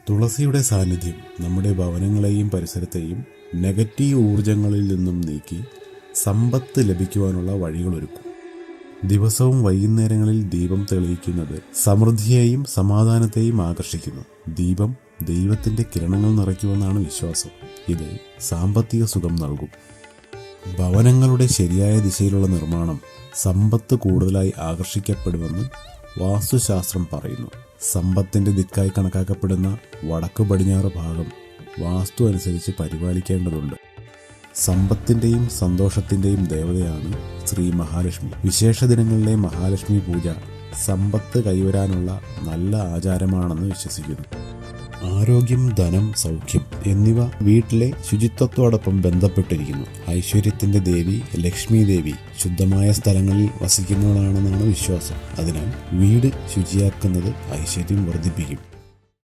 തുളസിയുടെ സാന്നിധ്യം നമ്മുടെ ഭവനങ്ങളെയും പരിസരത്തെയും നെഗറ്റീവ് ഊർജങ്ങളിൽ നിന്നും നീക്കി സമ്പത്ത് ലഭിക്കുവാനുള്ള വഴികളൊരുക്കും. ദിവസവും വൈകുന്നേരങ്ങളിൽ ദീപം തെളിയിക്കുന്നത് സമൃദ്ധിയെയും സമാധാനത്തെയും ആകർഷിക്കുന്നു. ദീപം ദൈവത്തിൻ്റെ കിരണങ്ങൾ നിറയ്ക്കുമെന്നാണ് വിശ്വാസം. ഇത് സാമ്പത്തിക സുഖം നൽകും. ഭവനങ്ങളുടെ ശരിയായ ദിശയിലുള്ള നിർമ്മാണം സമ്പത്ത് കൂടുതലായി ആകർഷിക്കപ്പെടുമെന്ന് വാസ്തുശാസ്ത്രം പറയുന്നു. സമ്പത്തിൻ്റെ ദിക്കായി കണക്കാക്കപ്പെടുന്ന വടക്ക് പടിഞ്ഞാറ് ഭാഗം വാസ്തു അനുസരിച്ച് പരിപാലിക്കേണ്ടതുണ്ട്. സമ്പത്തിൻ്റെയും സന്തോഷത്തിൻ്റെയും ദേവതയാണ് ശ്രീ മഹാലക്ഷ്മി. വിശേഷ ദിനങ്ങളിലെ മഹാലക്ഷ്മി പൂജ സമ്പത്ത് കൈവരാനുള്ള നല്ല ആചാരമാണെന്ന് വിശ്വസിക്കുന്നു. ആരോഗ്യം, ധനം, സൗഖ്യം എന്നിവ വീട്ടിലെ ശുചിത്വത്തോടൊപ്പം ബന്ധപ്പെട്ടിരിക്കുന്നു. ഐശ്വര്യത്തിൻ്റെ ദേവി ലക്ഷ്മി ദേവി ശുദ്ധമായ സ്ഥലങ്ങളിൽ വസിക്കുന്നവളാണെന്നാണ് വിശ്വാസം. അതിനാൽ വീട് ശുചിയാക്കുന്നത് ഐശ്വര്യം വർദ്ധിപ്പിക്കും.